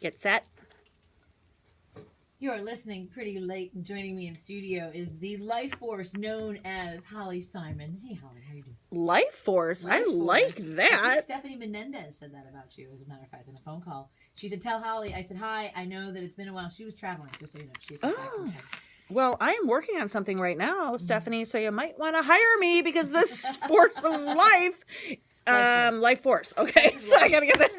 Get set. You are listening pretty late, and joining me in studio is the life force known as Holly Simon. Hey, Holly, how you doing? Life force. I like I that. think Stephanie Menendez said that about you, as a matter of fact, in a phone call. She said, "Tell Holly." I said, "Hi. I know that it's been a while." She was traveling, just so you know. She's back from Texas. Well, I am working on something right now, Stephanie, so you might want to hire me because this force of life, life force. Okay, so I gotta get that.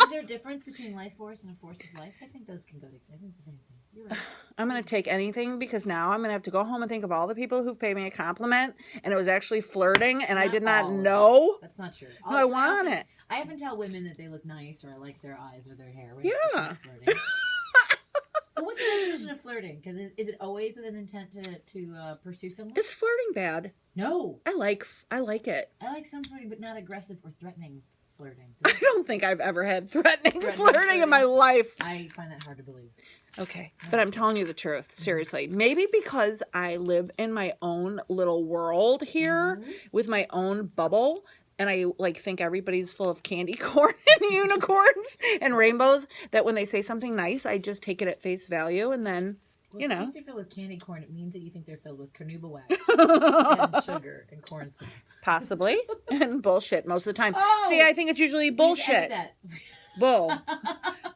Is there a difference between life force and a force of life? I think those can go together. I think it's the same thing. You're right. I'm going to take anything because now I'm going to have to go home and think of all the people who've paid me a compliment and it was actually flirting and I did not know. That's not true. No, I want it. I often tell women that they look nice or I like their eyes or their hair. Yeah. Flirting. Well, what's the definition of flirting? Because is it always with an intent to pursue someone? Is flirting bad? No. I like it. I like some flirting, but not aggressive or threatening flirting. I don't think I've ever had threatening flirting in my life. I find that hard to believe. Okay, but I'm telling you the truth, seriously. Maybe because I live in my own little world here with my own bubble, and I think everybody's full of candy corn and unicorns and rainbows, that when they say something nice, I just take it at face value, and then, If they're filled with candy corn, it means that you think they're filled with carnauba wax and sugar and corn syrup. Possibly, and bullshit most of the time. Oh! See, I think it's usually bullshit. Bull.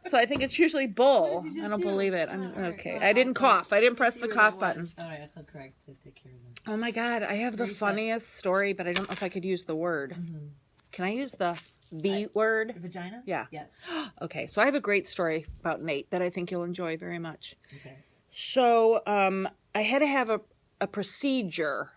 So I think it's usually bull. I don't believe it. I'm okay. I didn't cough. I didn't press the cough button. All right, that's correct. To take care of them. Oh my God, I have the funniest story, but I don't know if I could use the word. Mm-hmm. Can I use the word? Vagina? Yeah. Yes. Okay, so I have a great story about Nate that I think you'll enjoy very much. Okay. So I had to have a procedure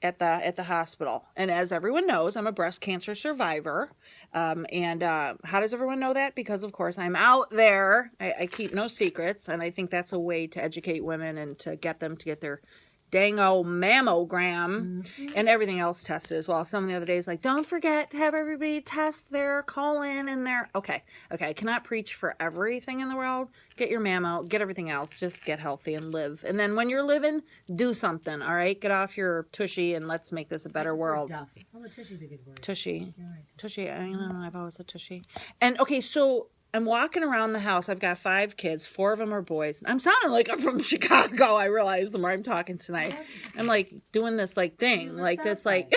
at the hospital, and as everyone knows, I'm a breast cancer survivor. And how does everyone know that? Because of course I'm out there. I keep no secrets, and I think that's a way to educate women and to get them to get their dang old mammogram and everything else tested as well. Someone the other day is like, don't forget to have everybody test their colon and their... Okay, I cannot preach for everything in the world. Get your mammo, get everything else. Just get healthy and live. And then when you're living, do something, all right? Get off your tushy and let's make this a better world. Duff. Oh, tushy's a good word. Tushy. You're right. Tushy, I know, I've always said tushy. And okay, so... I'm walking around the house. I've got 5 kids. 4 of them are boys. I'm sounding like I'm from Chicago. I realize the more I'm talking tonight. I'm doing this thing. This I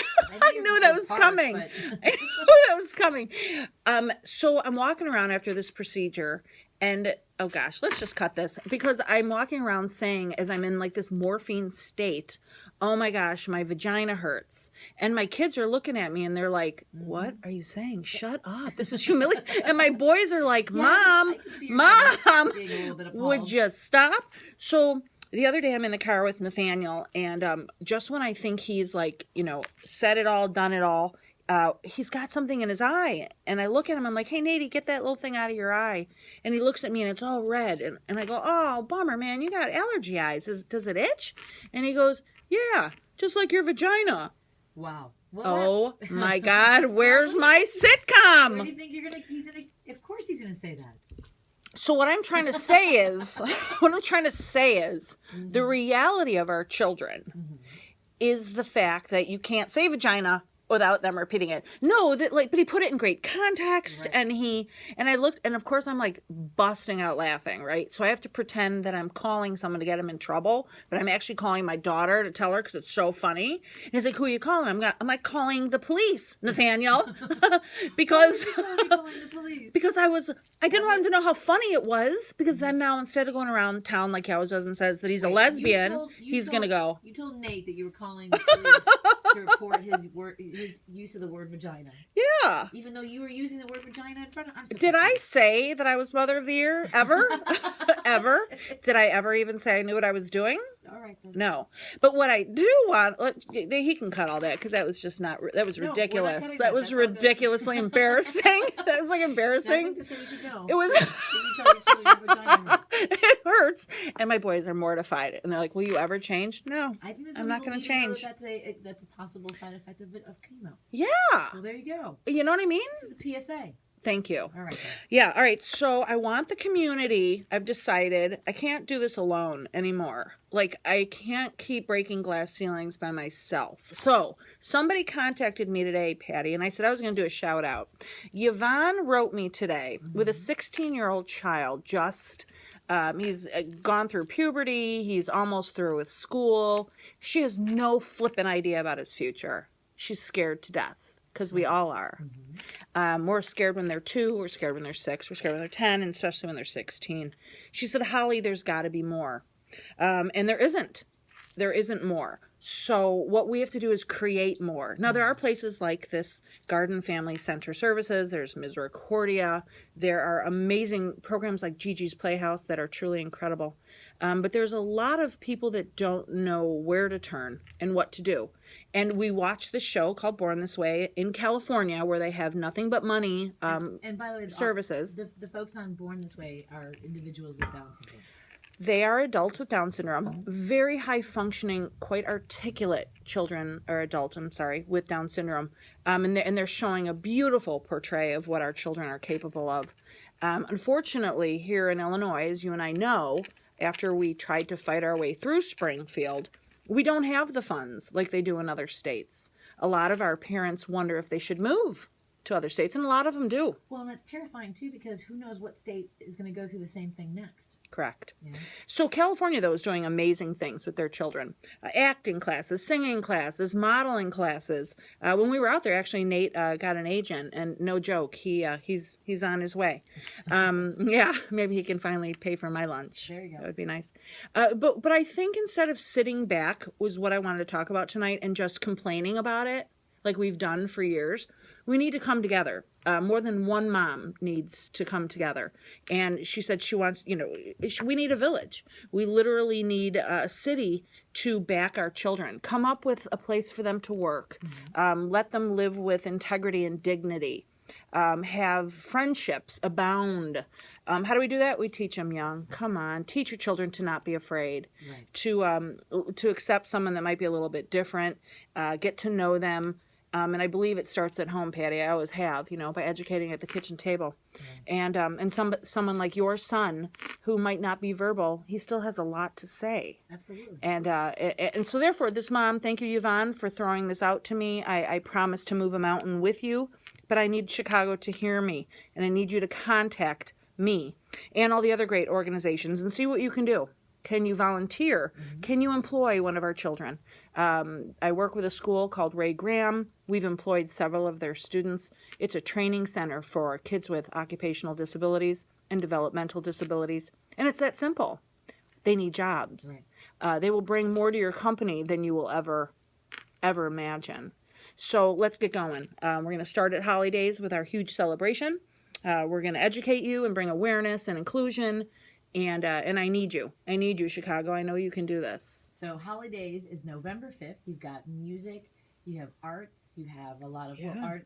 knew that was coming. I knew that was coming. So I'm walking around after this procedure and oh gosh, let's just cut this because I'm walking around saying as I'm in this morphine state, oh my gosh, my vagina hurts. And my kids are looking at me and they're like, what are you saying? Shut up. This is humiliating. And my boys are like, Mom, would you stop? So the other day I'm in the car with Nathaniel and just when I think he's said it all, done it all, he's got something in his eye. And I look at him, I'm like, hey, Nate, get that little thing out of your eye. And he looks at me and it's all red. And I go, oh, bummer, man, you got allergy eyes. Does it itch? And he goes, yeah, just like your vagina. Wow. Oh, my God, where's my sitcom? What do you think he's gonna, of course he's going to say that. So what I'm trying to say is, the reality of our children is the fact that you can't say vagina without them repeating it. No, but he put it in great context, right. and I looked, and of course I'm busting out laughing, right? So I have to pretend that I'm calling someone to get him in trouble, but I'm actually calling my daughter to tell her because it's so funny. And he's like, who are you calling? I'm calling the police, Nathaniel, because because I didn't want him to know how funny it was, because then now instead of going around town like he always does and says that he's a lesbian, he's gonna go. You told Nate that you were calling the police to report his use of the word vagina. Yeah. Even though you were using the word vagina in front of... Did I say that I was Mother of the Year? Ever? Ever? Did I ever even say I knew what I was doing? All right. Then. No. But what I do want... He can cut all that because that was just not... That was ridiculous. That was ridiculously embarrassing. That was embarrassing. I think this is you go. It was... It hurts. And my boys are mortified. And they're like, will you ever change? No. I'm not going to change. That's a possible side effect of chemo. Yeah. Well, there you go. You know what I mean? This is a PSA. Thank you. All right. Then. Yeah, all right. So I want the community. I've decided I can't do this alone anymore. Like, I can't keep breaking glass ceilings by myself. So somebody contacted me today, Patty, and I said I was going to do a shout out. Yvonne wrote me today with a 16-year-old child. He's gone through puberty. He's almost through with school. She has no flippin' idea about his future. She's scared to death, because we all are. We're scared when they're 2, we're scared when they're 6, we're scared when they're 10, and especially when they're 16. She said, Holly, there's got to be more. And there isn't. There isn't more. So what we have to do is create more. Now, there are places like this Garden Family Center Services. There's Misericordia. There are amazing programs like Gigi's Playhouse that are truly incredible. But there's a lot of people that don't know where to turn and what to do. And we watch this show called Born This Way in California, where they have nothing but money, And by the way, services. The folks on Born This Way are individuals with Down syndrome. They are adults with Down syndrome, very high functioning, quite articulate children or adults, with Down syndrome. And they're showing a beautiful portray of what our children are capable of. Unfortunately, here in Illinois, as you and I know, after we tried to fight our way through Springfield, we don't have the funds like they do in other states. A lot of our parents wonder if they should move to other states, and a lot of them do. Well, and that's terrifying too, because who knows what state is going to go through the same thing next. Correct. Yeah. So California, though, is doing amazing things with their children. Acting classes, singing classes, modeling classes. When we were out there, actually, Nate got an agent, and no joke, he's on his way. Yeah, maybe he can finally pay for my lunch. There you go. That would be nice. But I think instead of sitting back was what I wanted to talk about tonight and just complaining about it, like we've done for years, we need to come together. More than one mom needs to come together. And she said she wants, we need a village. We literally need a city to back our children. Come up with a place for them to work. Let them live with integrity and dignity. Have friendships abound. How do we do that? We teach them young. Come on, teach your children to not be afraid, Right. to accept someone that might be a little bit different, get to know them. And I believe it starts at home, Patty. I always have, by educating at the kitchen table. Right. And someone like your son, who might not be verbal, he still has a lot to say. Absolutely. And so therefore, this mom, thank you, Yvonne, for throwing this out to me. I promised to move a mountain with you, but I need Chicago to hear me, and I need you to contact me and all the other great organizations and see what you can do. Can you volunteer? Can you employ one of our children? I work with a school called Ray Graham. We've employed several of their students. It's a training center for kids with occupational disabilities and developmental disabilities. And it's that simple. They need jobs. Right. They will bring more to your company than you will ever imagine. So let's get going. We're going to start at Holly Days with our huge celebration. We're going to educate you and bring awareness and inclusion. And I need you. I need you, Chicago. I know you can do this. So Holidays is November 5th. You've got music, you have arts, you have a lot of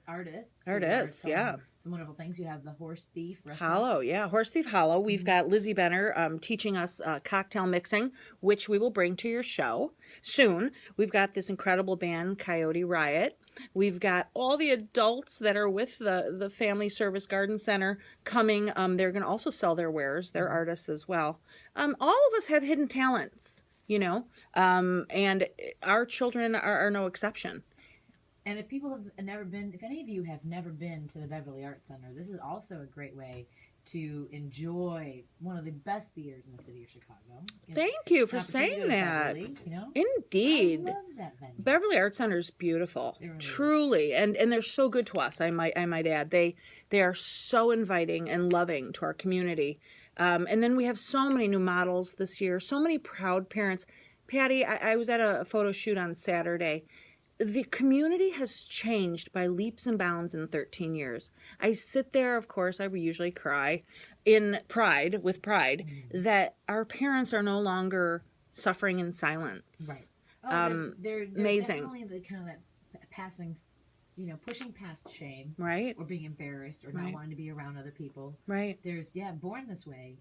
artists. Artists, yeah. Some wonderful things. You have the Horse Thief restaurant. Hollow, yeah. Horse Thief Hollow. We've got Lizzie Benner teaching us cocktail mixing, which we will bring to your show soon. We've got this incredible band, Coyote Riot. We've got all the adults that are with the Family Service Garden Center coming. They're going to also sell their wares. They're artists as well. All of us have hidden talents, and our children are no exception. And if people have never been, if any of you have never been to the Beverly Arts Center, this is also a great way to enjoy one of the best theaters in the city of Chicago. Thank you for saying that. Beverly, Indeed. I love that venue. Beverly Arts Center is beautiful, It really truly, and they're so good to us. I might add, they are so inviting and loving to our community. And then we have so many new models this year, so many proud parents. Patty, I was at a photo shoot on Saturday. The community has changed by leaps and bounds in 13 years. I sit there, of course, I usually cry with pride, that our parents are no longer suffering in silence. Right. There's amazing. Definitely the kind of that passing, pushing past shame. Right. Or being embarrassed or not wanting to be around other people. Right. There's, Born This Way.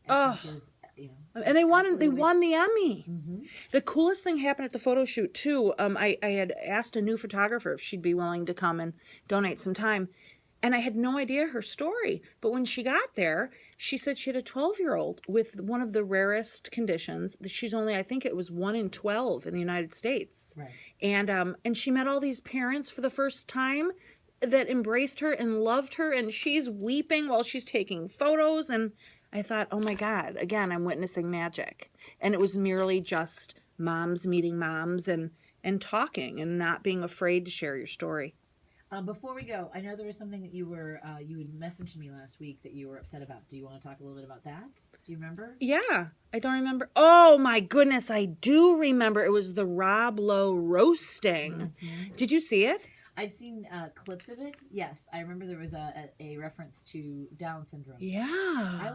And they won the Emmy. Mm-hmm. The coolest thing happened at the photo shoot too. I had asked a new photographer if she'd be willing to come and donate some time. And I had no idea her story. But when she got there, she said she had a 12-year-old with one of the rarest conditions. She's only, I think it was 1 in 12 in the United States. Right. And she met all these parents for the first time that embraced her and loved her, and she's weeping while she's taking photos. And I thought, oh my God, again, I'm witnessing magic. And it was merely just moms meeting moms and talking and not being afraid to share your story. Before we go, I know there was something that you had messaged me last week that you were upset about. Do you want to talk a little bit about that? Do you remember? Yeah, I don't remember. Oh my goodness, I do remember. It was the Rob Lowe roasting. Mm-hmm. Did you see it? I've seen clips of it. Yes, I remember there was a reference to Down syndrome. Yeah.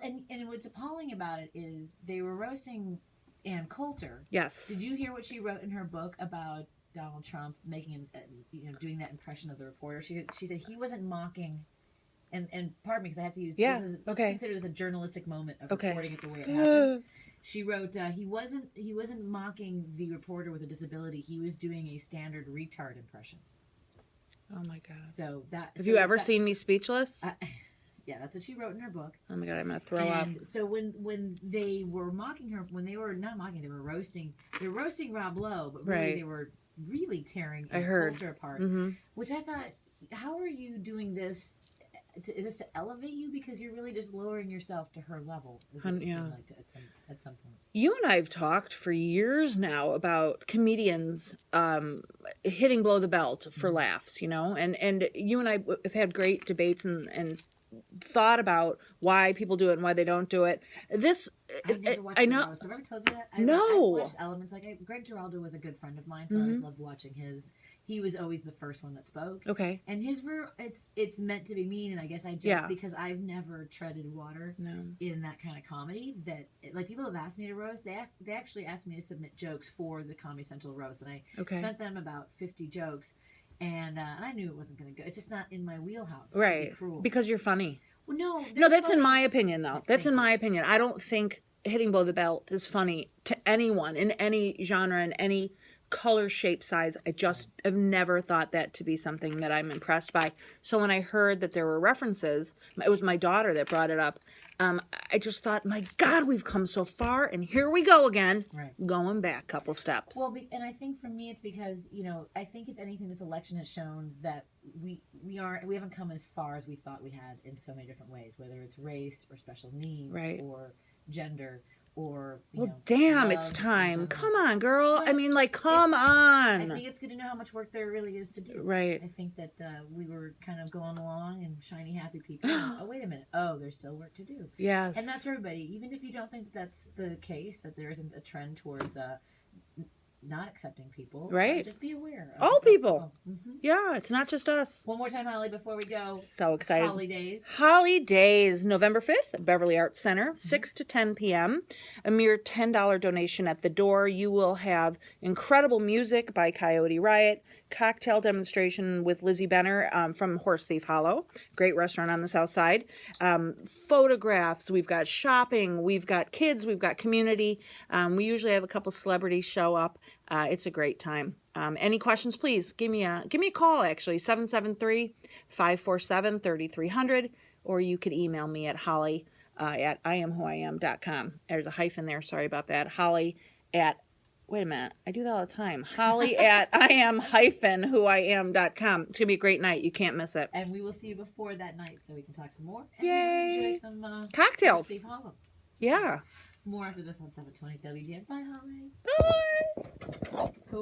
And what's appalling about it is they were roasting Ann Coulter. Yes. Did you hear what she wrote in her book about Donald Trump making doing that impression of the reporter? She said he wasn't mocking, and pardon me because I have to use let's consider this a journalistic moment of reporting it the way it happened. She wrote he wasn't mocking the reporter with a disability. He was doing a standard retard impression. Oh my God. So that have you ever seen me speechless? Yeah, that's what she wrote in her book. Oh my God, I'm gonna throw up. So when they were mocking her, when they were not mocking, they were roasting Rob Lowe, but really they were really tearing Coulter apart. Mm-hmm. Which I thought, how are you doing this? Is this to elevate you? Because you're really just lowering yourself to her level. Is what it seemed like at some point. You and I have talked for years now about comedians hitting below the belt for laughs, and you and I have had great debates and thought about why people do it and why they don't do it. I know. Have I ever told you that? No. I watched elements Greg Giraldo was a good friend of mine, so I always loved watching his. He was always the first one that spoke. Okay. And his were it's meant to be mean, and I guess I just because I've never treaded water in that kind of comedy. That people have asked me to roast. They actually asked me to submit jokes for the Comedy Central roast, and I sent them about 50 jokes, and I knew it wasn't going to go. It's just not in my wheelhouse. Right. To be cruel. Because you're funny. Well, no, that's in my opinion, though. That's in my opinion. I don't think hitting below the belt is funny to anyone in any genre, in any color, shape, size. I just have never thought that to be something that I'm impressed by. So when I heard that there were references, it was my daughter that brought it up. I just thought, my God, we've come so far, and here we go again, going back a couple steps. Well, and I think for me, it's because I think if anything, this election has shown that we haven't come as far as we thought we had in so many different ways, whether it's race or special needs or gender. Or damn, it's time. Come on, girl. I mean, come on. I think it's good to know how much work there really is to do. Right. I think that we were kind of going along and shiny, happy people. Oh, wait a minute. Oh, there's still work to do. Yes. And that's for everybody. Even if you don't think that's the case, that there isn't a trend towards not accepting people. Right. Just be aware. All people. Mm-hmm. Yeah, it's not just us. One more time, Holly, before we go. So excited. Holly Days, November 5th at Beverly Arts Center, 6 to 10 p.m. A mere $10 donation at the door. You will have incredible music by Coyote Riot, cocktail demonstration with Lizzie Benner from Horse Thief Hollow, great restaurant on the south side, photographs, we've got shopping, we've got kids, we've got community. We usually have a couple celebrities show up. It's a great time. Any questions, please give me a call, actually, 773-547-3300, or you could email me at Holly at iamwhoiam.com. There's a hyphen there, sorry about that. Holly at wait a minute, I do that all the time. Holly at iam-whoiam.com. It's going to be a great night. You can't miss it. And we will see you before that night so we can talk some more. And Yay. Enjoy some cocktails. Steve Hollow. Yeah. More after this on 720 WGN. Bye, Holly. Bye. Cool.